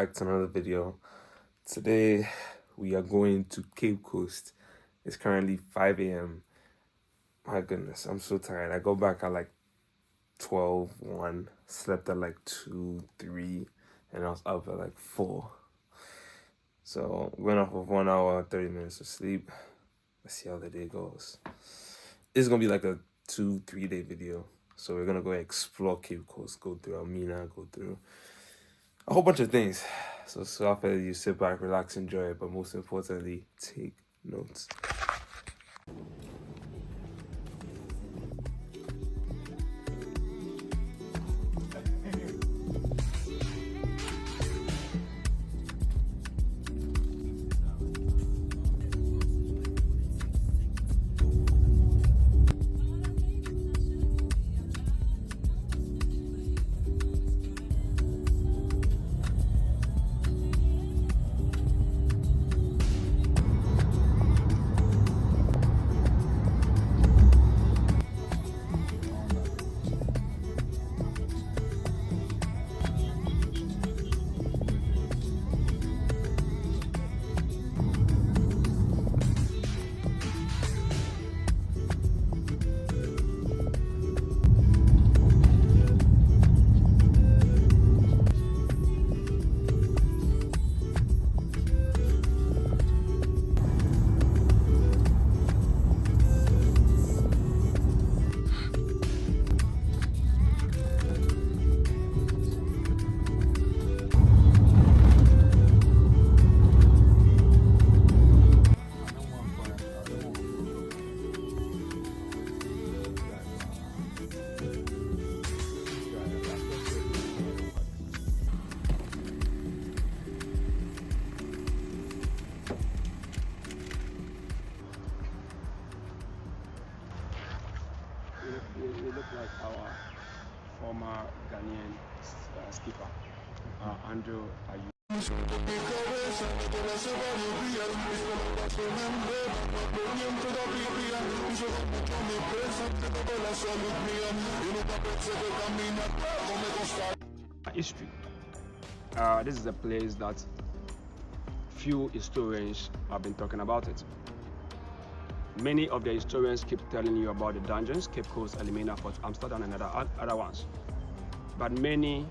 back to another video. Today we are going to Cape Coast. It's currently 5 a.m. My goodness, I'm so tired. I go back at like 12, 1, slept at like 2, 3, and I was up at like 4. So went off of 1 hour, 30 minutes of sleep. Let's see how the day goes. This is gonna be like a 2-3 day video. So we're gonna go explore Cape Coast, go through Almina, go through a whole bunch of things. So after you sit back, relax, enjoy it, but most importantly, take notes. We look like our former Ghanaian skipper, Andrew Ayu. History. This is a place that few historians have been talking about it. Many of the historians keep telling you about the dungeons, Cape Coast, Almina, Fort Amsterdam, and other ones. But many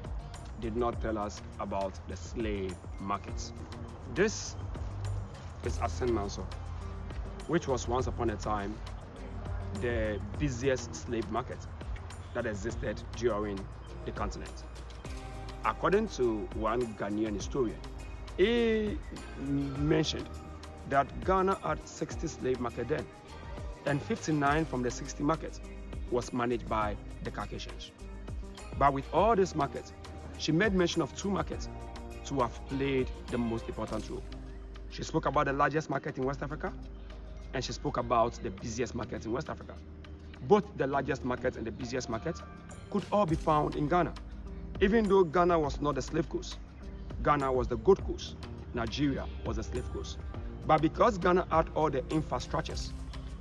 did not tell us about the slave markets. This is Sensational, which was once upon a time the busiest slave market that existed during the continent. According to one Ghanaian historian, he mentioned that Ghana had 60 slave market then, and 59 from the 60 markets was managed by the Caucasians. But with all these markets, she made mention of 2 markets to have played the most important role. She spoke about the largest market in West Africa, and she spoke about the busiest market in West Africa. Both the largest market and the busiest market could all be found in Ghana. Even though Ghana was not the slave coast, Ghana was the gold coast, Nigeria was the slave coast. But because Ghana had all the infrastructures,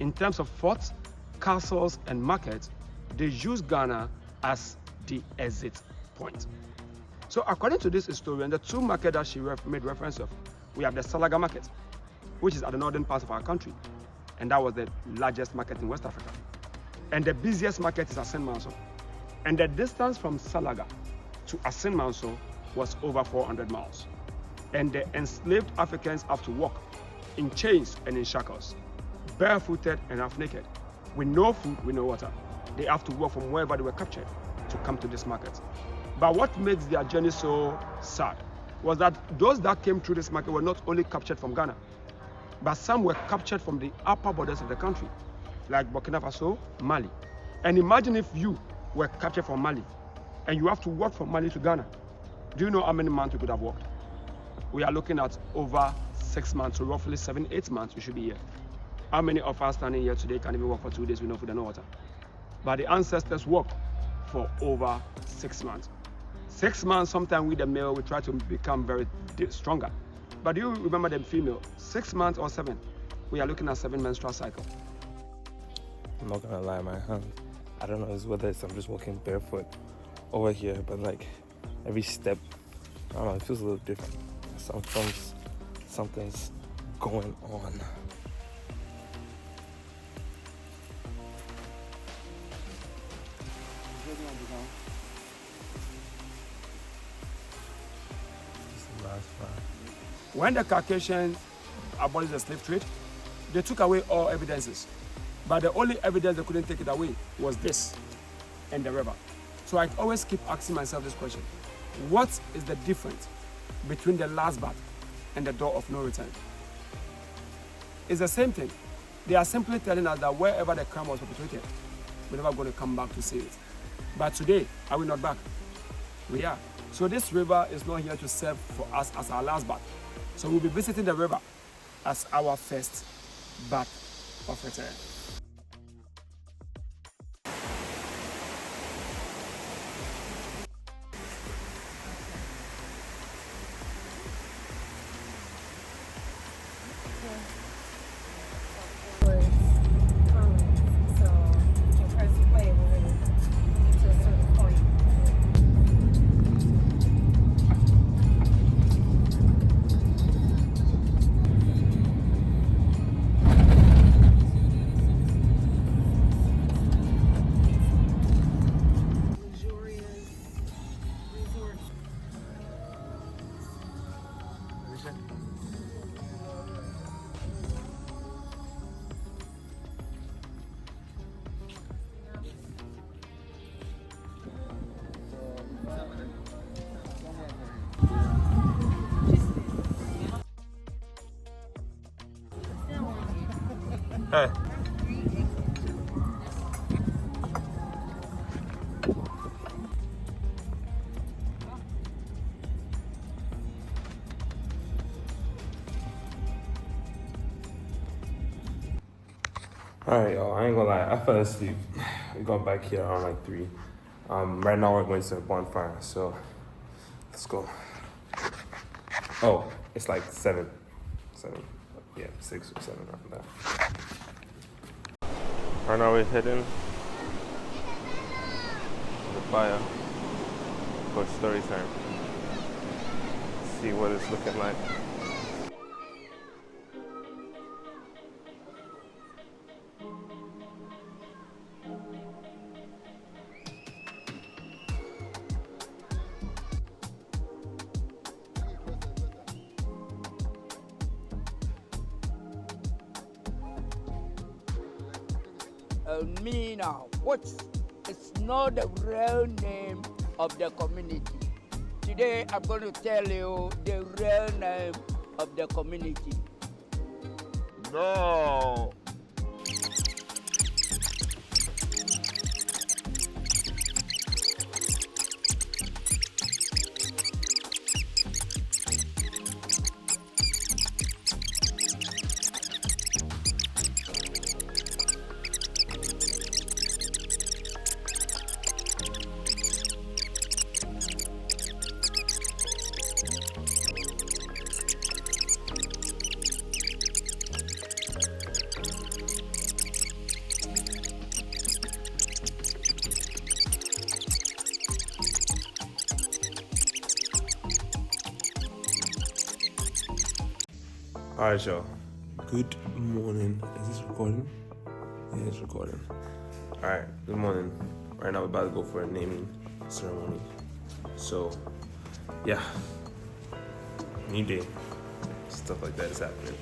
in terms of forts, castles, and markets, they used Ghana as the exit point. So according to this historian, the 2 markets that she made reference of, we have the Salaga market, which is at the northern part of our country, and that was the largest market in West Africa. And the busiest market is Asen Manso. And the distance from Salaga to Asen Manso was over 400 miles. And the enslaved Africans have to walk in chains and in shackles, barefooted and half naked, with no food, with no water. They have to walk from wherever they were captured to come to this market. But what makes their journey so sad was that those that came through this market were not only captured from Ghana, but some were captured from the upper borders of the country, like Burkina Faso, Mali. And imagine if you were captured from Mali, and you have to walk from Mali to Ghana. Do you know how many months you could have walked? We are looking at over 6 months, so roughly 7-8 months we should be here. How many of us standing here today can even walk for 2 days with no food and no water? But the ancestors walked for over 6 months. 6 months, sometimes with the male, we try to become very stronger. But do you remember the female? 6 months or 7, we are looking at 7 menstrual cycle. I'm not gonna lie, my hand, I don't know whether I'm just walking barefoot over here, but like every step I don't know, it feels a little different. Something's going on. When the Caucasians abolished the slave trade, they took away all evidences. But the only evidence they couldn't take it away was this and the river. So I always keep asking myself this question. What is the difference between the last bath and the door of no return? It's the same thing. They are simply telling us that wherever the crime was perpetrated, we're never going to come back to see it. But today, are we not back? We are. So this river is not here to serve for us as our last bath. So we'll be visiting the river as our first bath of return. Hey. Alright, y'all, I ain't gonna lie, I fell asleep. We got back here around like 3. Right now we're going to a bonfire, so let's go. Oh, it's like 7. Yeah, 6 or 7 after that. Right now we're heading to the fire for story time. See what it's looking like. Me now, it's not the real name of the community. Today I'm going to tell you the real name of the community. No. Alright, y'all. Good morning. Is this recording? Yeah, it's recording. Alright, good morning. Right now we're about to go for a naming ceremony. So, yeah. New day. Stuff like that is happening.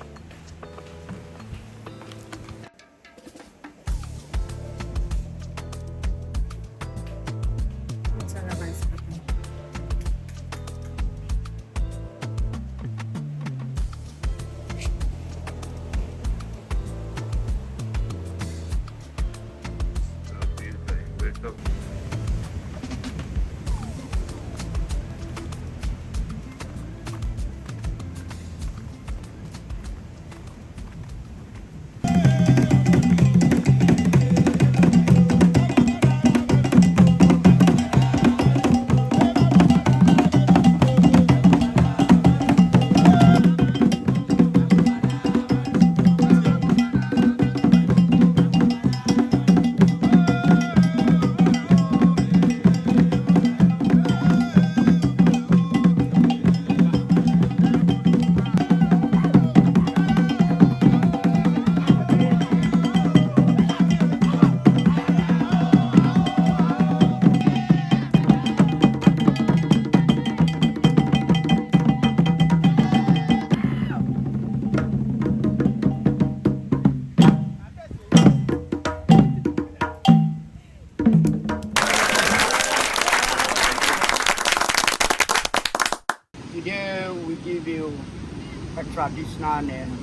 a traditional name,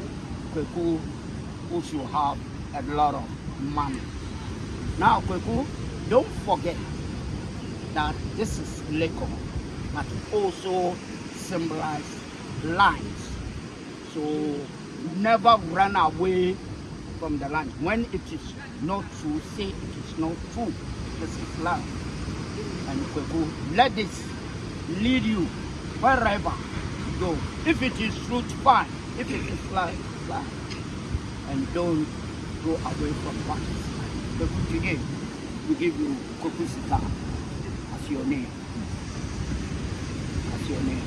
Kweku also have a lot of money. Now, Kweku, don't forget that this is liquor, but also symbolize lines. So never run away from the line. When it is not true, say it is not true. This is love. And Kweku, let this lead you wherever you go. If it is truth, fine. If it is lie, lie. And don't go away from what is right. Kweku, today, we give you Kweku Sita as your name. As your name.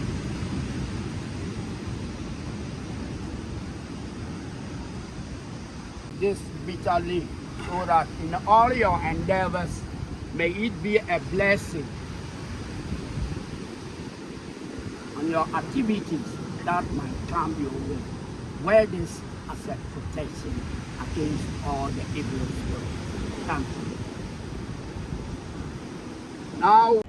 This bitter leaf, so that in all your endeavors, may it be a blessing on your activities that might come your way. Wear this as a protection against all the evil spirits. Thank you. Now,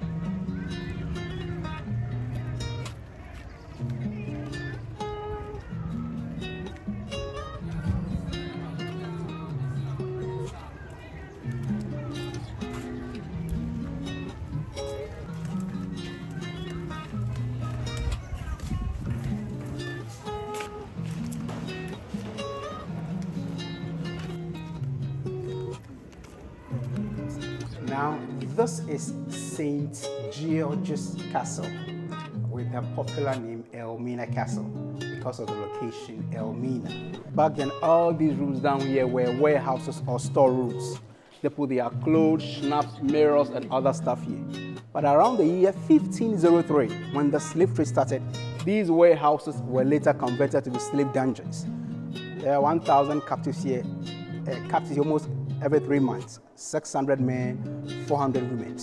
Now, this is St. George's Castle with the popular name Elmina Castle because of the location Elmina. Back then, all these rooms down here were warehouses or storerooms. They put their clothes, schnapps, mirrors, and other stuff here. But around the year 1503, when the slave trade started, these warehouses were later converted to be slave dungeons. There are 1,000 captives here, captives almost every 3 months. 600 men, 400 women.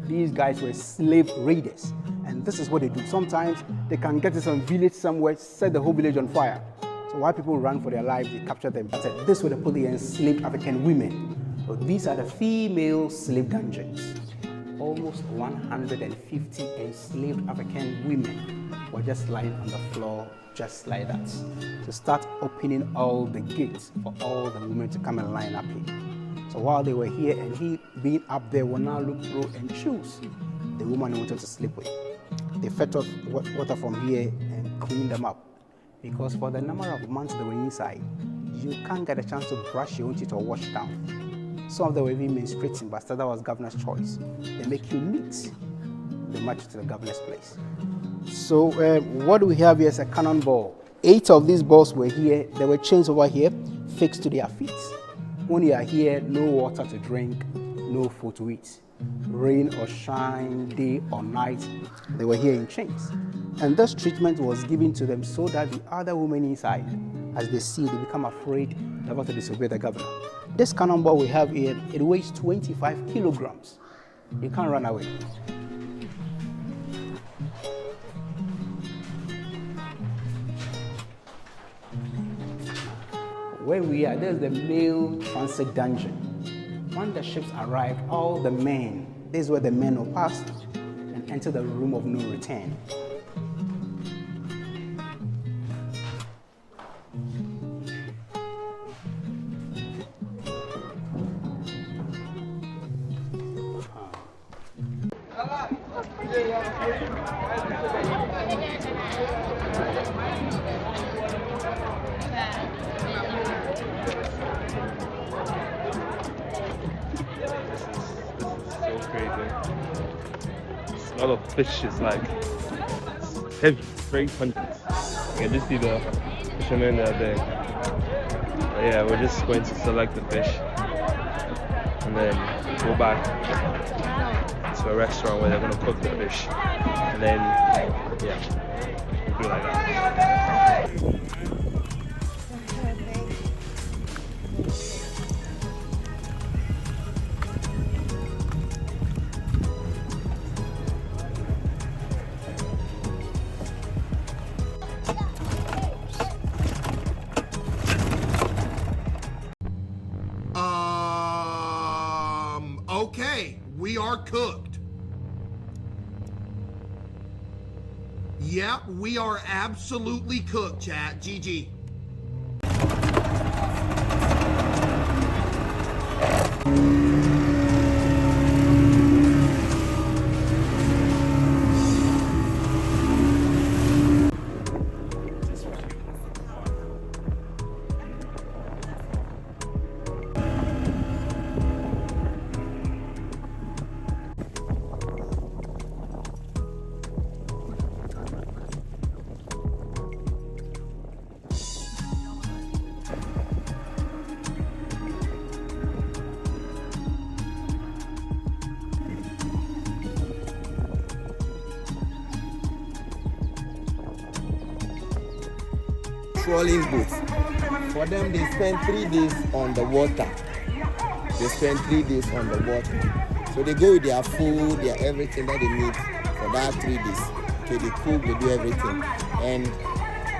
These guys were slave raiders, and this is what they do. Sometimes they can get to some village somewhere, set the whole village on fire. So while people run for their lives, they capture them. This way they put the enslaved African women. So these are the female slave dungeons. Almost 150 enslaved African women were just lying on the floor, just like that. To start opening all the gates for all the women to come and line up here. So while they were here and he being up there will now look through and choose the woman he wanted to sleep with. They fetched off water from here and cleaned them up. Because for the number of months they were inside, you can't get a chance to brush your own teeth or wash down. Some of them were even menstruating, but still that was governor's choice. They make you neat. They march to the governor's place. So what we have here is a cannonball. 8 of these balls were here. There were chains over here fixed to their feet. When you are here, no water to drink, no food to eat. Rain or shine, day or night, they were here in chains. And this treatment was given to them so that the other women inside, as they see, they become afraid never to disobey the governor. This cannonball we have here, it weighs 25 kilograms. You can't run away. Where we are, there's the male transit dungeon. When the ships arrive, all the men, this is where the men will pass and enter the room of no return. A lot of fishes, like it's heavy, very pungent. You can just see the fishermen that are there. But yeah, we're just going to select the fish and then go back to a restaurant where they're going to cook the fish, and then yeah, do it like that. Okay, we are cooked. Yep, we are absolutely cooked, chat. GG. Trolling boats. For them, they spend 3 days on the water. They spend 3 days on the water. So they go with their food, their everything that they need for that 3 days. Okay, they cook, they do everything. And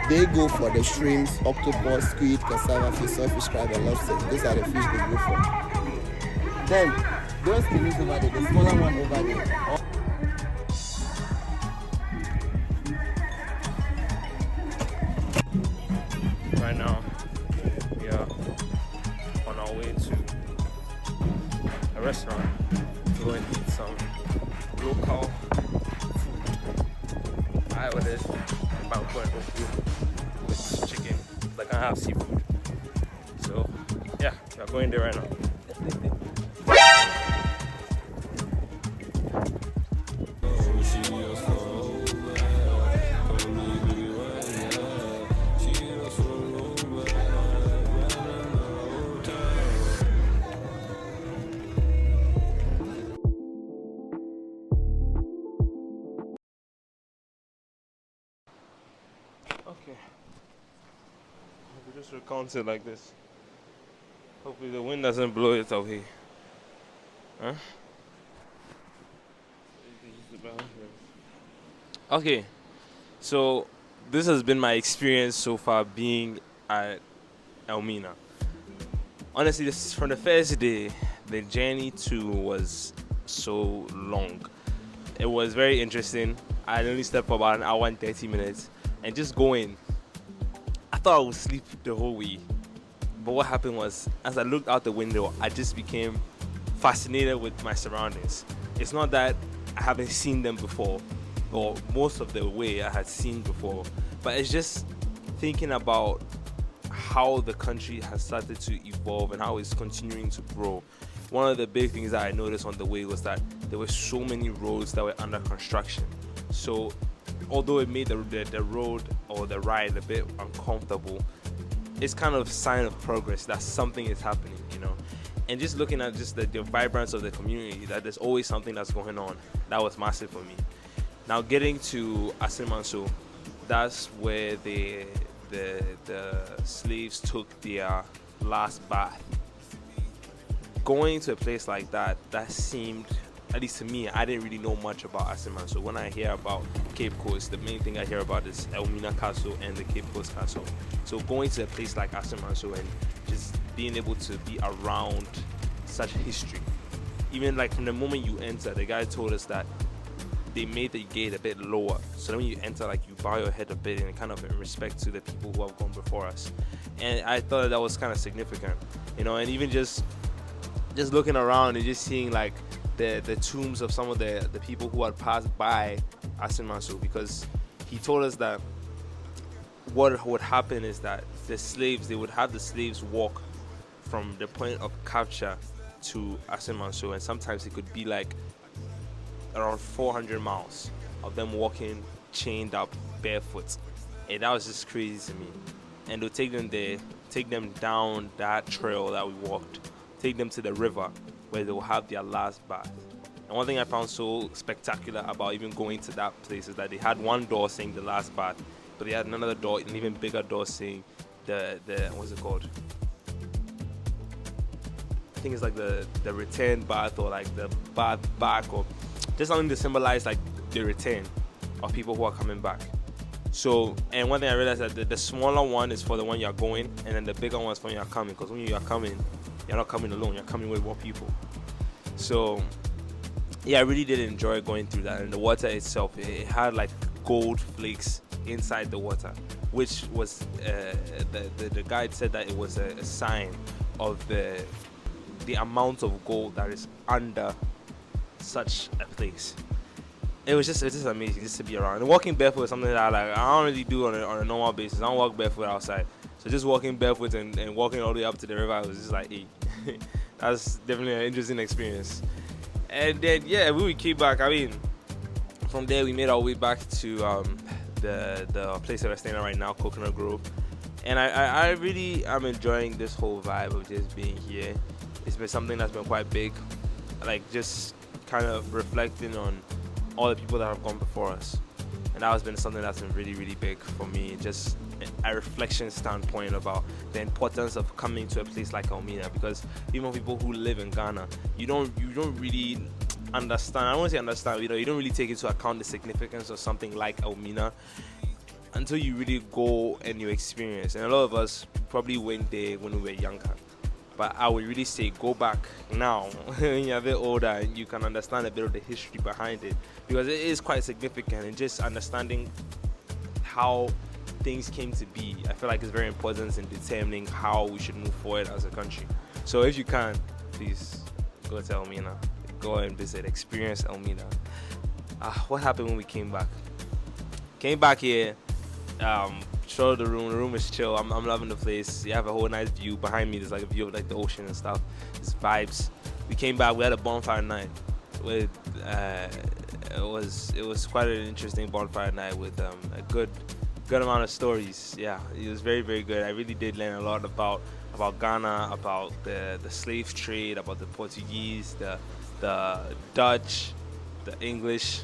they go for the shrimps, octopus, squid, cassava fish, saltfish, crab, and lobster. These are the fish they go for. Then, those canoes over there, the smaller one over there. Right now, we are on our way to a restaurant to go and eat some local food. I ordered banquet with chicken, like I have seafood. So, yeah, we are going there right now. Okay. We just recount it like this. Hopefully the wind doesn't blow it away. Huh? Okay. So this has been my experience so far being at Elmina. Honestly, this from the first day, the journey to was so long. It was very interesting. I only slept for about an hour and 30 minutes. And just going, I thought I would sleep the whole way. But what happened was, as I looked out the window, I just became fascinated with my surroundings. It's not that I haven't seen them before, or most of the way I had seen before, but it's just thinking about how the country has started to evolve and how it's continuing to grow. One of the big things that I noticed on the way was that there were so many roads that were under construction. So although it made the road or the ride a bit uncomfortable, it's kind of a sign of progress that something is happening, you know. And just looking at just the vibrance of the community, that there's always something that's going on, that was massive for me. Now getting to Asimanso, that's where the slaves took their last bath. Going to a place like that seemed, at least to me, I didn't really know much about Asimanso. When I hear about Cape Coast, the main thing I hear about is Elmina Castle and the Cape Coast Castle. So going to a place like Asimanso and just being able to be around such history. Even like from the moment you enter, the guy told us that they made the gate a bit lower. So when you enter, like you bow your head a bit and kind of in respect to the people who have gone before us. And I thought that was kind of significant, you know, and even just looking around and just seeing like the tombs of some of the people who had passed by Asimanso, because he told us that what would happen is that they would have the slaves walk from the point of capture to Asimanso, and sometimes it could be like around 400 miles of them walking chained up barefoot, and that was just crazy to me. And they'll take them there, take them down that trail that we walked, take them to the river where they will have their last bath. And one thing I found so spectacular about even going to that place is that they had one door saying the last bath, but they had another door, an even bigger door saying the what's it called? I think it's like the return bath, or like the bath back, or just something to symbolize like the return of people who are coming back. So, and one thing I realized that the smaller one is for the one you're going, and then the bigger one is for when you're coming, because when you're coming, you're not coming alone, you're coming with more people. So yeah, I really did enjoy going through that. And the water itself, it had like gold flakes inside the water, which was the guide said that it was a sign of the amount of gold that is under such a place. It was just amazing just to be around. And walking barefoot is something that I don't really do on a normal basis. I don't walk barefoot outside. So just walking barefoot and walking all the way up to the river, I was just like, hey, that's definitely an interesting experience. And then when we came back, I mean, from there we made our way back to the place that we're staying at right now, Coconut Grove. And I really am enjoying this whole vibe of just being here. It's been something that's been quite big, like just kind of reflecting on all the people that have gone before us. And that has been something that's been really, really big for me, just a reflection standpoint about the importance of coming to a place like Elmina, because even people who live in Ghana, you don't really understand. I don't want to say understand, you don't really take into account the significance of something like Elmina until you really go and you experience. And a lot of us probably went there when we were younger. But I would really say go back now when you're a bit older and you can understand a bit of the history behind it, because it is quite significant, and just understanding how things came to be, I feel like it's very important in determining how we should move forward as a country. So if you can, please go to Elmina, go and visit, experience Elmina. What happened when we came back? Came back here, show the room is chill. I'm loving the place. You have a whole nice view behind me. There's like a view of like the ocean and stuff. It's vibes. We came back, we had a bonfire night with it was quite an interesting bonfire night with a good amount of stories. Yeah, it was very, very good. I really did learn a lot about Ghana, about the slave trade, about the Portuguese, the Dutch, the English,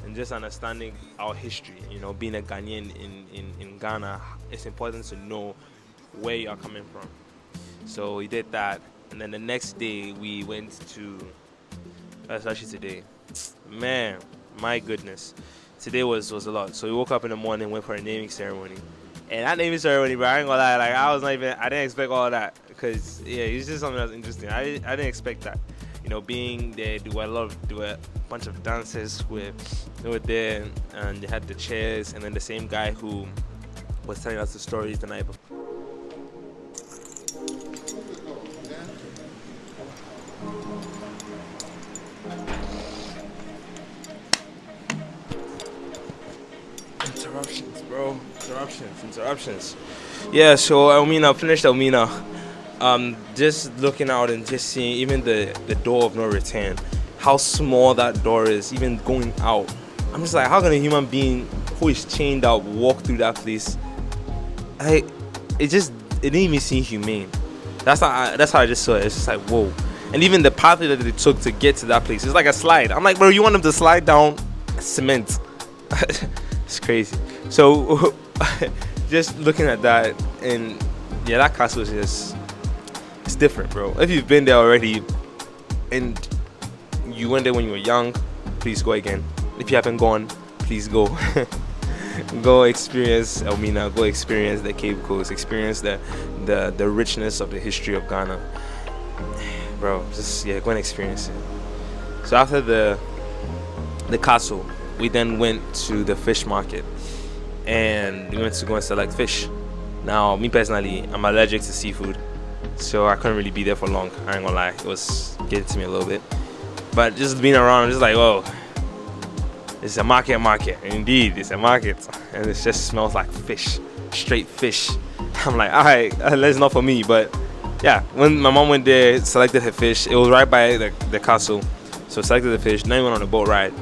and just understanding our history. Being a Ghanaian in Ghana, it's important to know where you are coming from. So we did that, and then the next day we went to, that's actually today. Man, my goodness. Today was a lot. So we woke up in the morning, went for a naming ceremony. And that naming ceremony, bro, I ain't gonna lie, like I didn't expect all that. Because it's just something that's interesting. I didn't expect that. Being there, do a bunch of dances with there, and they had the chairs, and then the same guy who was telling us the stories the night before. Interruptions, bro. Interruptions. Yeah, so Elmina, finished Elmina. Just looking out and just seeing even the door of no return, how small that door is, even going out. I'm just like, how can a human being who is chained out walk through that place? It didn't even seem humane. That's how I just saw it. It's just like, whoa. And even the pathway that they took to get to that place, it's like a slide. I'm like, bro, you want them to slide down cement? It's crazy. So just looking at that, and yeah, that castle is just, it's different, bro. If you've been there already and you went there when you were young, please go again. If you haven't gone, please go. Go experience Elmina, go experience the Cape Coast, experience the richness of the history of Ghana. Bro, just go and experience it. So after the castle, we then went to the fish market, and we went to go and select fish. Now, me personally, I'm allergic to seafood, so I couldn't really be there for long. I ain't gonna lie, it was getting to me a little bit. But just being around, I'm just like, whoa, it's a market. Indeed, it's a market, and it just smells like fish, straight fish. I'm like, all right, that's not for me. But yeah, when my mom went there, selected her fish, it was right by the castle, so selected the fish. Then we went on a boat ride.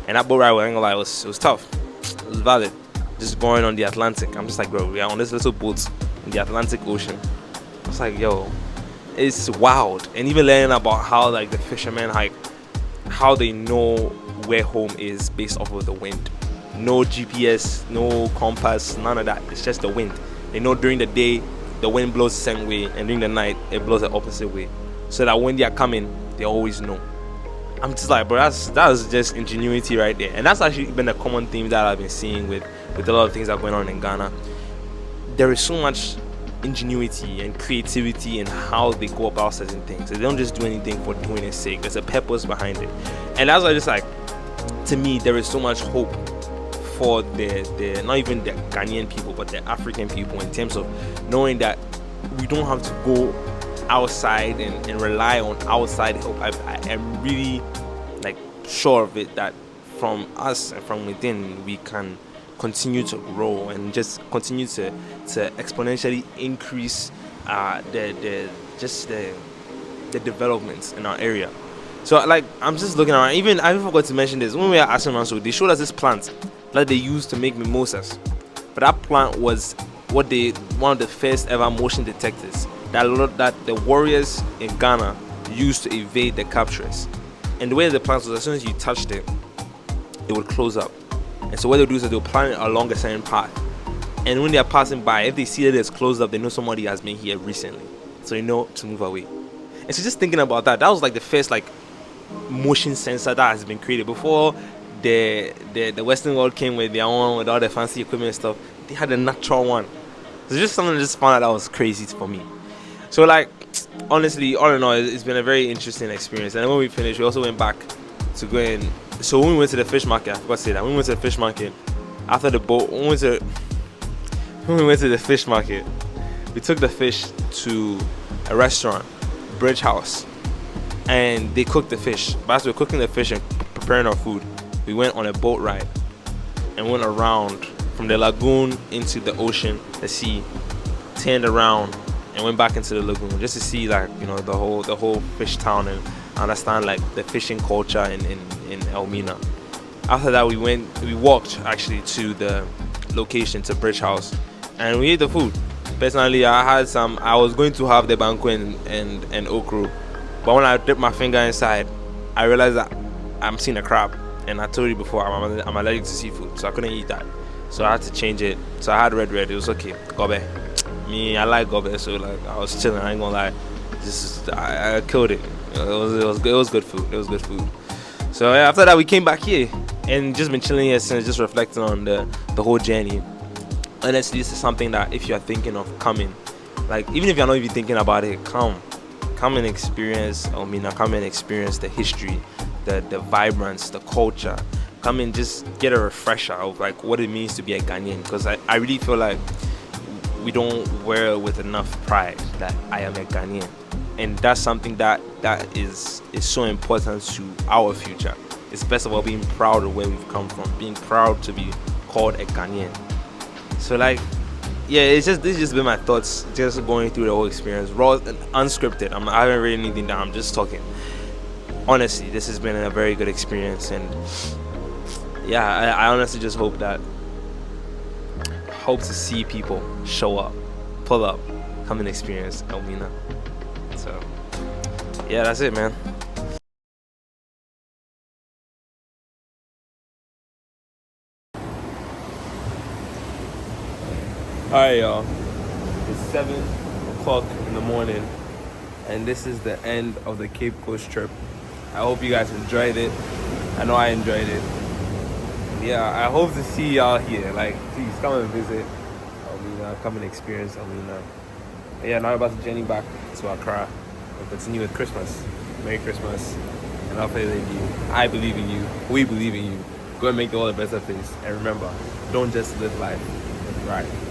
And that boat ride, I ain't gonna lie, it was tough. It was valid. Just going on the Atlantic. I'm just like, bro, we are on this little boat in the Atlantic Ocean. I was like, yo, it's wild. And even learning about how like the fishermen, like how they know where home is based off of the wind. No GPS, no compass, none of that. It's just the wind. They know during the day the wind blows the same way, and during the night it blows the opposite way. So that when they are coming, they always know. I'm just like, bro, that's just ingenuity right there. And that's actually been a common theme that I've been seeing with a lot of things that are going on in Ghana. There is so much ingenuity and creativity in how they go about certain things. They don't just do anything for doing its sake. There's a purpose behind it. And that's why just like, to me, there is so much hope for the not even the Ghanaian people, but the African people, in terms of knowing that we don't have to go outside and rely on outside help. I am really like sure of it, that from us and from within we can continue to grow and just continue to exponentially increase the developments in our area. So like I'm just looking around. Even I forgot to mention this, when we were at Asaman, they showed us this plant that they used to make mimosas. But that plant was one of the first ever motion detectors that the warriors in Ghana used to evade the capturers. And the way the plant was, as soon as you touched it, it would close up. And so what they'll do is that they'll plant it along a certain path. And when they are passing by, if they see that it's closed up, they know somebody has been here recently. So they know to move away. And so just thinking about that was like the first like motion sensor that has been created. Before the Western world came with their own, with all the fancy equipment and stuff, they had a natural one. So just something I just found out that was crazy for me. So like, honestly, all in all, it's been a very interesting experience. And then when we finished, we also went back to go in. So when we went to the fish market, I forgot to say that, when we went to the fish market, after the boat, when we went to the fish market, we took the fish to a restaurant, Bridge House, and they cooked the fish. But as we were cooking the fish and preparing our food, we went on a boat ride and went around from the lagoon into the ocean, the sea, turned around and went back into the lagoon just to see, like, you know, the whole fish town and understand like the fishing culture in Elmina. After that, we walked actually to the location, to Bridge House, and we ate the food. Personally, I was going to have the banku and okra, but when I dipped my finger inside, I realized that I'm seeing a crab, and I told you before I'm allergic to seafood, so I couldn't eat that. So I had to change it. So I had red. It was okay. Gobe. Me, I like gobe, so like I was chilling. I ain't gonna lie. I killed it. It was good food. It was good food. So yeah, after that we came back here and just been chilling here since, just reflecting on the whole journey. Honestly, this is something that if you're thinking of coming, like even if you're not even thinking about it, come and experience Elmina. Come and experience the history, the vibrance, the culture. Come and just get a refresher of like what it means to be a Ghanaian, because I really feel like we don't wear it with enough pride that I am a Ghanaian. And that's something that is so important to our future. It's best of all being proud of where we've come from, being proud to be called a Ghanaian. So like, yeah, this has just been my thoughts, just going through the whole experience, raw and unscripted. I haven't written anything down, I'm just talking. Honestly, this has been a very good experience, and yeah, I honestly just hope to see people show up, pull up, come and experience Elmina. So yeah, that's it, man. Alright, y'all, it's 7 o'clock in the morning, and this is the end of the Cape Coast trip. I hope you guys enjoyed it. I know I enjoyed it. Yeah, I hope to see y'all here. Like, please come and visit Elmina, come and experience Elmina. Yeah, now we're about to journey back to Accra and continue with Christmas. Merry Christmas, and I'll play with you. I believe in you. We believe in you. Go and make the world a better place. And remember, don't just live life, live right.